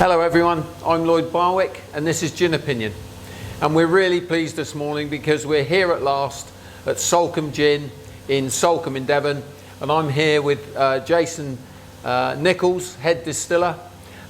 Hello everyone, I'm Lloyd Barwick and this is Gin Opinion, and we're really pleased this morning because we're here at last at Salcombe Gin in Salcombe in Devon, and I'm here with Jason Nichols, head distiller,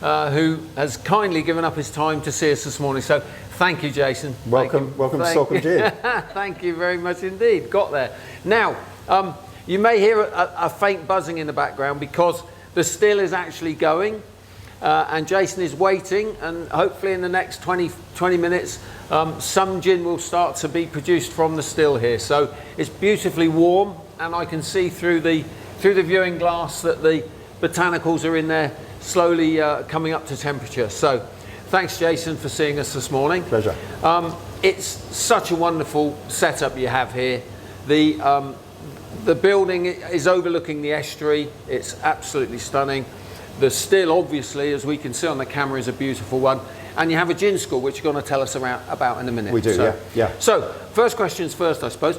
who has kindly given up his time to see us this morning. So thank you, Jason. Welcome to Salcombe Gin. Thank you very much indeed. Got there. Now, you may hear a faint buzzing in the background because the still is actually going. And Jason is waiting, and hopefully in the next 20 minutes some gin will start to be produced from the still here. So it's beautifully warm, and I can see through the viewing glass that the botanicals are in there slowly coming up to temperature. So thanks, Jason, for seeing us this morning. Pleasure. It's such a wonderful setup you have here. The building is overlooking the estuary. It's absolutely stunning. The still, obviously, as we can see on the camera, is a beautiful one. And you have a gin school, which you're going to tell us about in a minute. We do, yeah. So, first questions first, I suppose.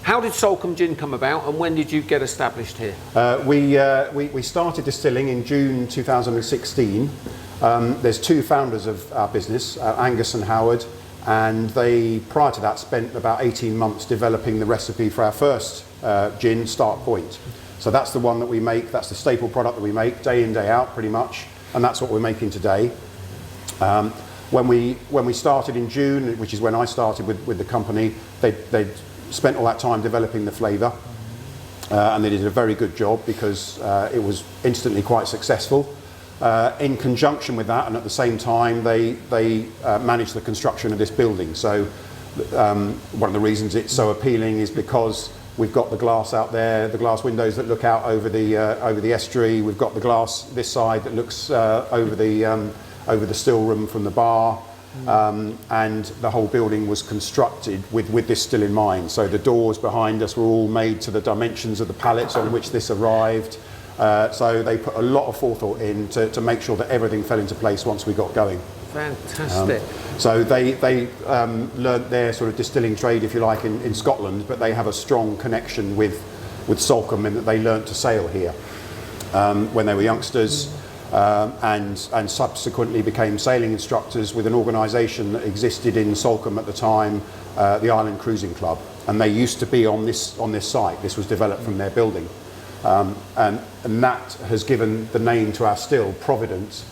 How did Salcombe Gin come about, and when did you get established here? We started distilling in June 2016. There's two founders of our business, Angus and Howard, and they, prior to that, spent about 18 months developing the recipe for our first gin, Start Point. So that's the one that we make, that's the staple product that we make day in, day out pretty much, and that's what we're making today. When we started in June, which is when I started with the company, they spent all that time developing the flavour, and they did a very good job because it was instantly quite successful. In conjunction with that, and at the same time, they managed the construction of this building. So one of the reasons it's so appealing is because we've got the glass out there, the glass windows that look out over the estuary. We've got the glass this side that looks over the still room from the bar, and the whole building was constructed with this still in mind. So the doors behind us were all made to the dimensions of the pallets on which this arrived. So they put a lot of forethought in to make sure that everything fell into place once we got going. Fantastic. So they learnt their sort of distilling trade, if you like, in Scotland, but they have a strong connection with Salcombe in that they learnt to sail here when they were youngsters, and subsequently became sailing instructors with an organisation that existed in Salcombe at the time, the Island Cruising Club, and they used to be on this site. This was developed from their building, and that has given the name to our still. Providence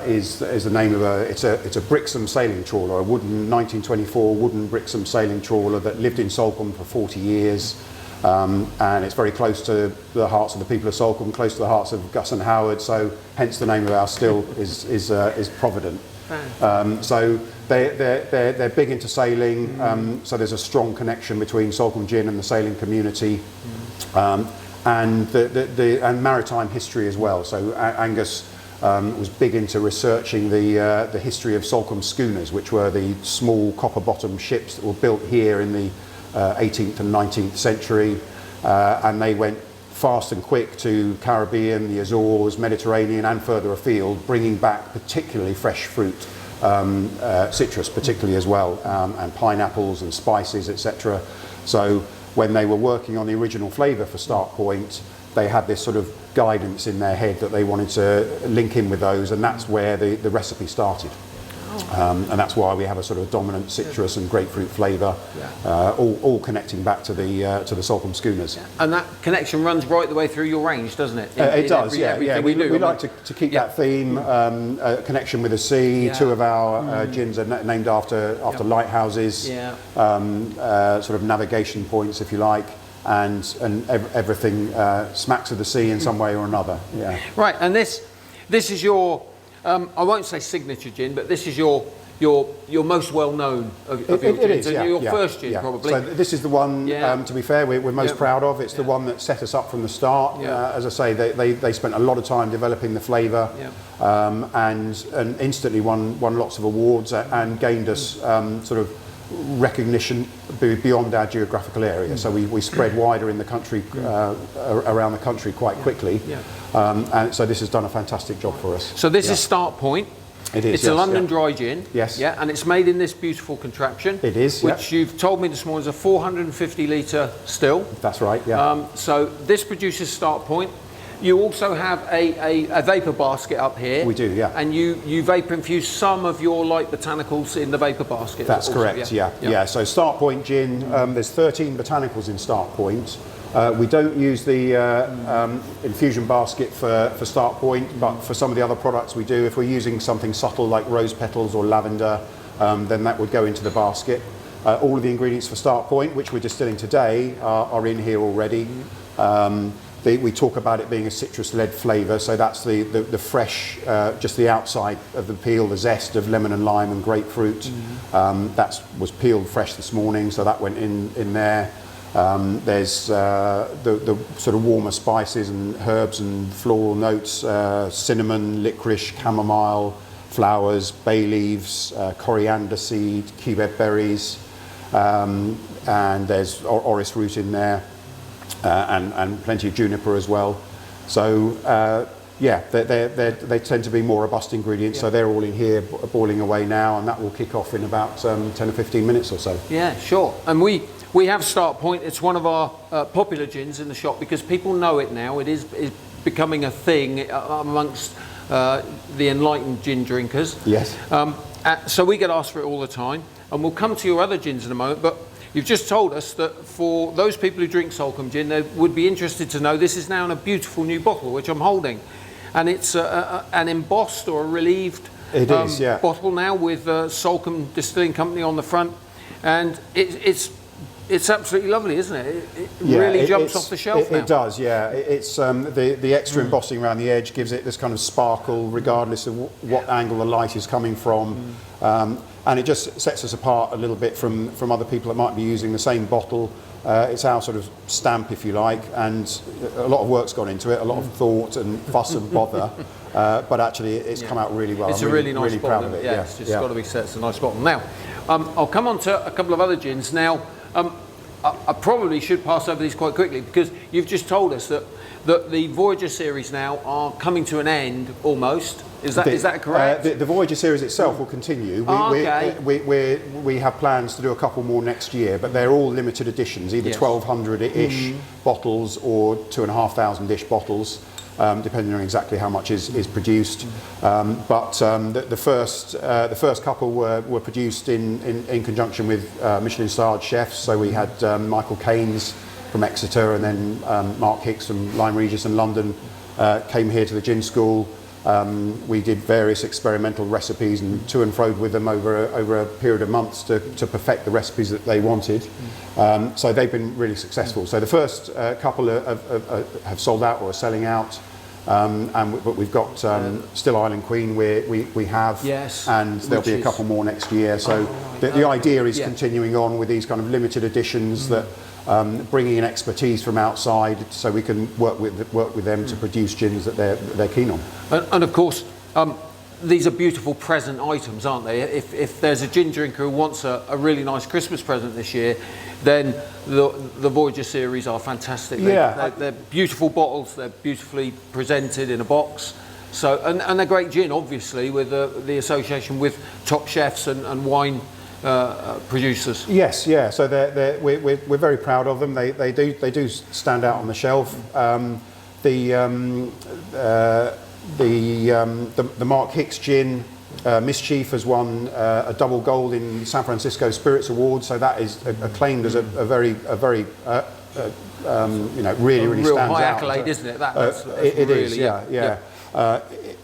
is the name of it's a Brixham sailing trawler, a wooden 1924 wooden Brixham sailing trawler that lived in Salcombe for 40 years, and it's very close to the hearts of the people of Salcombe, close to the hearts of Gus and Howard. So hence the name of our still is Provident. So they're big into sailing. So there's a strong connection between Salcombe Gin and the sailing community, and and maritime history as well. So Angus was big into researching the history of Salcombe schooners, which were the small copper-bottom ships that were built here in the 18th and 19th century, and they went fast and quick to Caribbean, the Azores, Mediterranean, and further afield, bringing back particularly fresh fruit, citrus particularly as well, and pineapples and spices, etc. So when they were working on the original flavour for Start Point, they had this sort of guidance in their head that they wanted to link in with those, and that's where the recipe started. And that's why we have a sort of dominant citrus and grapefruit flavour, all connecting back to the Salcombe schooners. Yeah. And that connection runs right the way through your range, doesn't it? It does, yeah. We like to keep that theme, connection with the sea. Yeah. Two of our gins are named after lighthouses, sort of navigation points, if you like. And everything smacks of the sea in some way or another. Yeah. Right, and this is your I won't say signature gin, but this is your most well known of your gins. Is, your first gin, probably. So this is the one. To be fair, we're most proud of. It's the one that set us up from the start. As I say, they spent a lot of time developing the flavour, and instantly won lots of awards and gained us sort of recognition beyond our geographical area. So we spread wider in the country, around the country quite quickly. And so this has done a fantastic job for us. So this is Start Point. It is. It's a London dry gin. Yes. Yeah, and it's made in this beautiful contraption. It is. Which you've told me this morning is a 450 litre still. That's right. Yeah. So this produces Start Point. you also have a vapor basket up here. We do, yeah. And you vapor infuse some of your light botanicals in the vapor basket. That's also, correct, yeah. So Start Point Gin, there's 13 botanicals in Start Point. We don't use the infusion basket for Start Point, but for some of the other products we do. If we're using something subtle like rose petals or lavender, then that would go into the basket. All of the ingredients for Start Point, which we're distilling today, are in here already. We talk about it being a citrus-led flavour, so that's the fresh, just the outside of the peel, the zest of lemon and lime and grapefruit. That was peeled fresh this morning, so that went in there. There's the sort of warmer spices and herbs and floral notes, cinnamon, licorice, chamomile, flowers, bay leaves, coriander seed, cubeb berries, and there's orris root in there, and plenty of juniper as well. So yeah, they tend to be more robust ingredients, so they're all in here boiling away now, and that will kick off in about 10 or 15 minutes or so. Yeah, sure. And we have Start Point. It's one of our popular gins in the shop because people know it now. It is becoming a thing amongst the enlightened gin drinkers. Yes. So we get asked for it all the time, and we'll come to your other gins in a moment, but you've just told us that for those people who drink Salcombe Gin, they would be interested to know this is now in a beautiful new bottle, which I'm holding. And it's an embossed or a relieved bottle now with Salcombe Distilling Company on the front. And it's absolutely lovely, isn't it? It really jumps off the shelf now. It does, yeah. It's the extra embossing around the edge gives it this kind of sparkle regardless of what angle the light is coming from. And it just sets us apart a little bit from other people that might be using the same bottle. It's our sort of stamp, if you like, and a lot of work's gone into it, a lot of thought and fuss and bother, but actually it's come out really well. It's I'm a really nice proud bottle. of it. Yeah, it's just got to be said, it's a nice bottle. Now, I'll come on to a couple of other gins. Now, I probably should pass over these quite quickly because you've just told us that the Voyager series now are coming to an end almost. Is that correct? The Voyager series itself will continue. We have plans to do a couple more next year, but they're all limited editions, either 1,200-ish bottles or 2,500-ish bottles, depending on exactly how much is produced. But the first couple were produced in conjunction with Michelin-starred chefs. So we had Michael Keynes from Exeter, and then Mark Hicks from Lyme Regis in London came here to the gin school. We did various experimental recipes and to and fro with them over a period of months to perfect the recipes that they wanted. So they've been really successful. So the first couple have sold out or are selling out. But we've got Still Island Queen we have, and there'll be a couple more next year. So the idea is continuing on with these kind of limited editions that bringing in expertise from outside, so we can work with them to produce gins that they're keen on. And of course, these are beautiful present items, aren't they? If there's a gin drinker who wants a really nice Christmas present this year, then the Voyager series are fantastic. They're beautiful bottles. They're beautifully presented in a box. So and they're great gin, obviously, with the association with top chefs and wine producers. Yes, yeah. So we're very proud of them. They do stand out on the shelf. The Mark Hicks gin, Mischief, has won a double gold in San Francisco Spirits Awards. So that is acclaimed as a very really real stands high out. accolade, isn't it? It is, yeah.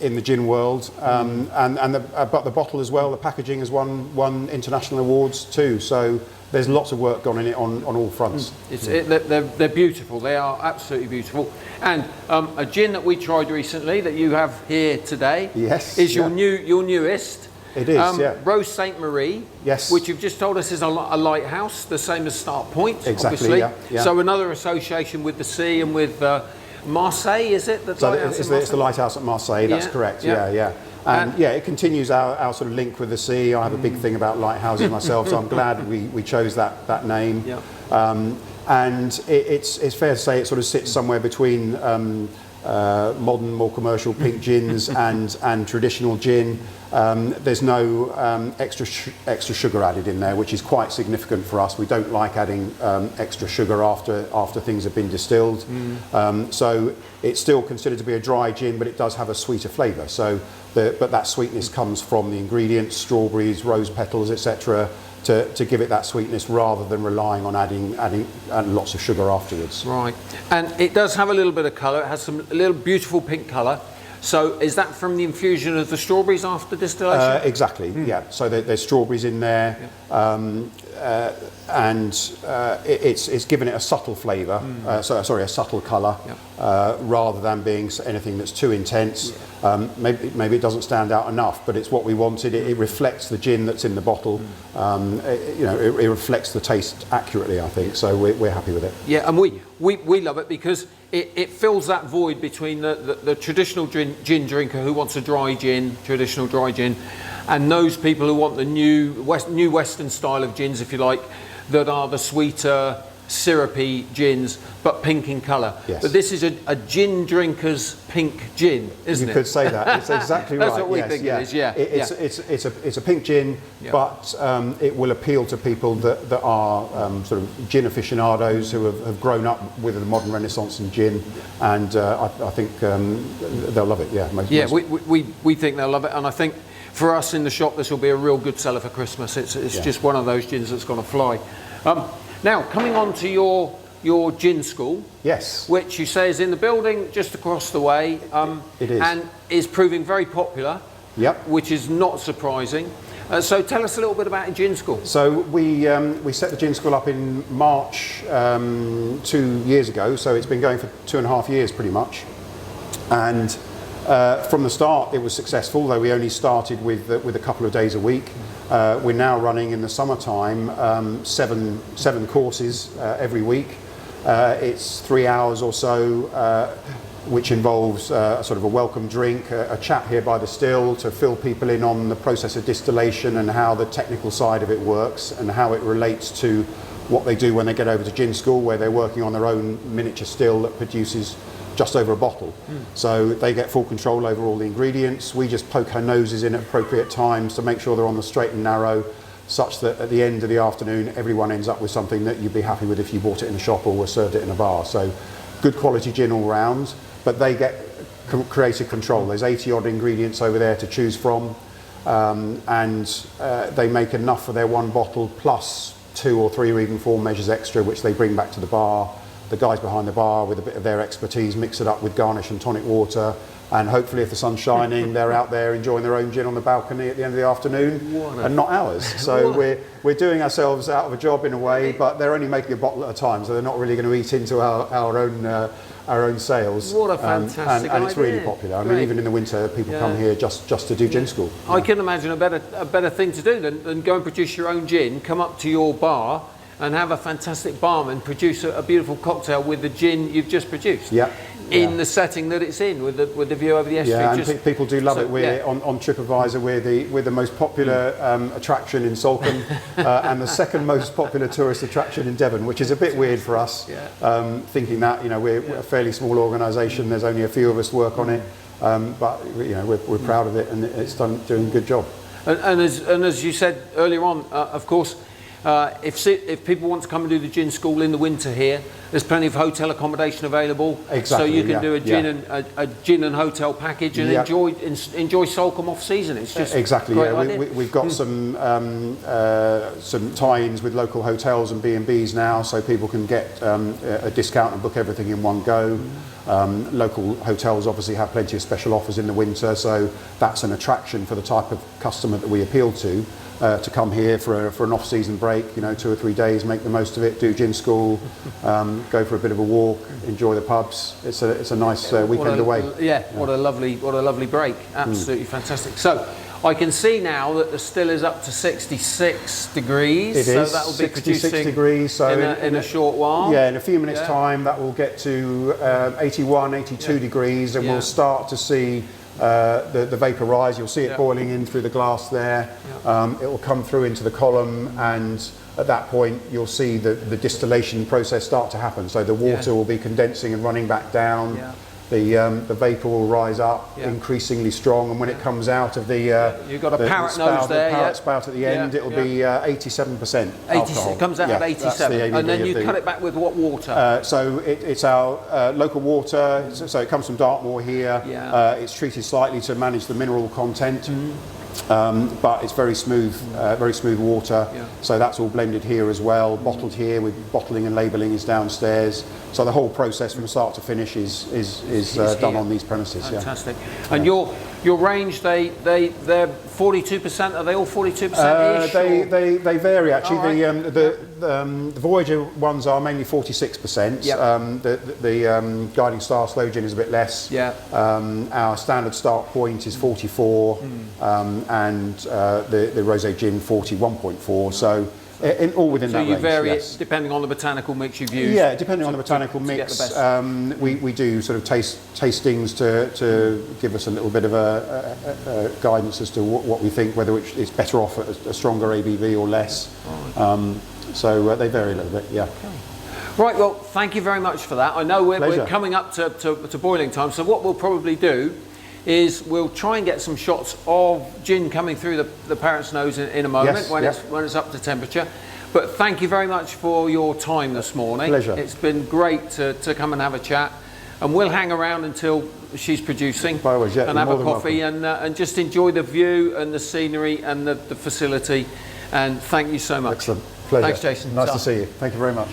In the gin world, but the bottle as well, the packaging has won international awards too. So there's lots of work gone in it on all fronts. They're beautiful. They are absolutely beautiful. And a gin that we tried recently that you have here today is your newest. It is, Rose Saint Marie, which you've just told us is a lighthouse, the same as Start Point, obviously. Yeah. So another association with the sea and with Marseille, is it? It's the lighthouse at Marseille, that's correct, yeah. And it continues our sort of link with the sea. I have a big thing about lighthouses myself, so I'm glad we chose that name. Yeah. And it's fair to say it sort of sits somewhere between modern, more commercial pink gins and traditional gin. There's no extra sugar added in there, which is quite significant for us. We don't like adding extra sugar after things have been distilled. So it's still considered to be a dry gin, but it does have a sweeter flavour. So, but that sweetness comes from the ingredients, strawberries, rose petals, etc., to give it that sweetness rather than relying on adding lots of sugar afterwards. Right, and it does have a little bit of colour. It has a little beautiful pink colour. So is that from the infusion of the strawberries after distillation? Exactly, yeah. So there's strawberries in there, and it's given it a subtle flavour, a subtle colour, rather than being anything that's too intense. Maybe it doesn't stand out enough, but it's what we wanted. It reflects the gin that's in the bottle. It reflects the taste accurately, I think. So we're happy with it. Yeah, and we love it because it fills that void between the traditional gin drinker who wants a dry gin, traditional dry gin, and those people who want the new Western style of gins, if you like, that are the sweeter, syrupy gins, but pink in colour. Yes. But this is a gin drinker's pink gin, isn't it? You could say that. It's exactly right. That's what we think it is, yeah. It's a pink gin, but it will appeal to people that are sort of gin aficionados who have grown up with the modern renaissance in gin, and I think they'll love it, yeah. We think they'll love it, and I think for us in the shop this will be a real good seller for Christmas. It's just one of those gins that's going to fly. Now, coming on to your gin school, yes, which you say is in the building just across the way, it is, and is proving very popular. Yep. Which is not surprising. So tell us a little bit about a gin school. So we set the gin school up in March 2 years ago. So it's been going for 2.5 years, pretty much, and from the start it was successful. Though we only started with a couple of days a week. We're now running in the summertime 7 courses every week. It's 3 hours or so, which involves sort of a welcome drink, a chat here by the still to fill people in on the process of distillation and how the technical side of it works and how it relates to what they do when they get over to gin school, where they're working on their own miniature still that produces just over a bottle. So they get full control over all the ingredients. We just poke our noses in at appropriate times to make sure they're on the straight and narrow, such that at the end of the afternoon everyone ends up with something that you'd be happy with if you bought it in a shop or were served it in a bar. So good quality gin all round, but they get creative control. There's 80 odd ingredients over there to choose from, and they make enough for their one bottle plus 2 or 3 or even 4 measures extra, which they bring back to the bar. The guys behind the bar, with a bit of their expertise, mix it up with garnish and tonic water, and hopefully if the sun's shining they're out there enjoying their own gin on the balcony at the end of the afternoon and not ours. So we're doing ourselves out of a job in a way, but they're only making a bottle at a time, so they're not really going to eat into our own sales. What a fantastic and it's idea. really popular. I mean, even in the winter people come here just to do gin school. I can imagine a better thing to do than go and produce your own gin, come up to your bar and have a fantastic barman produce a beautiful cocktail with the gin you've just produced. In the setting that it's in, with the view over the estuary. Yeah, and people do love it. We're on TripAdvisor. We're the most popular attraction in Salcombe, and the second most popular tourist attraction in Devon, which is a bit weird for us. Thinking that we're a fairly small organisation. There's only a few of us work on it, but we're proud of it, and it's doing a good job. And as you said earlier on, of course. If people want to come and do the gin school in the winter here, there's plenty of hotel accommodation available. Exactly, so you can do a gin and hotel package and enjoy Salcombe off season. It's just exactly. We've got some tie-ins with local hotels and B&Bs now, so people can get a discount and book everything in one go. Local hotels obviously have plenty of special offers in the winter, so that's an attraction for the type of customer that we appeal to come here for an off-season break, 2 or 3 days, make the most of it, do gin school, go for a bit of a walk, enjoy the pubs. It's a nice weekend away. What a lovely break. Absolutely fantastic. So I can see now that the still is up to 66 degrees. It is. So that will be 66 producing degrees. So in a short while. Yeah, in a few minutes' time, that will get to 81, 82 degrees, and we'll start to see the vapour rise. You'll see it boiling in through the glass there. It will come through into the column, and at that point you'll see the distillation process start to happen. So the water will be condensing and running back down. the vapour will rise up increasingly strong, and when it comes out of the you've got a parrot nose there, the parrot spout at the end, it'll be 87% alcohol. It comes out at 87, and then you cut it back with what water? So it's our local water. So it comes from Dartmoor here. It's treated slightly to manage the mineral content. But it's very smooth water. So that's all blended here as well, bottled here. With bottling and labelling is downstairs. So the whole process from start to finish is done on these premises. Fantastic. And your range, they're 42%. Are they all 42%? They vary actually. Right. The Voyager ones are mainly 46%. The Guiding Star Slow Gin is a bit less. Our standard start point is 44, and the Rosé Gin 41.4. So all within that range. So you vary it depending on the botanical mix you've used? Yeah, depending on the botanical mix. We do sort of tastings to give us a little bit of a guidance as to what we think, whether it's better off at a stronger ABV or less. So they vary a little bit, Okay. Right, well, thank you very much for that. I know we're coming up to boiling time, so what we'll probably do is we'll try and get some shots of gin coming through the parrot's nose in a moment when it's up to temperature. But thank you very much for your time this morning. Pleasure. It's been great to come and have a chat, and we'll hang around until she's producing and have a coffee and just enjoy the view and the scenery and the facility. And thank you so much. Excellent. Pleasure. Thanks, Jason. Nice to see you. Thank you very much.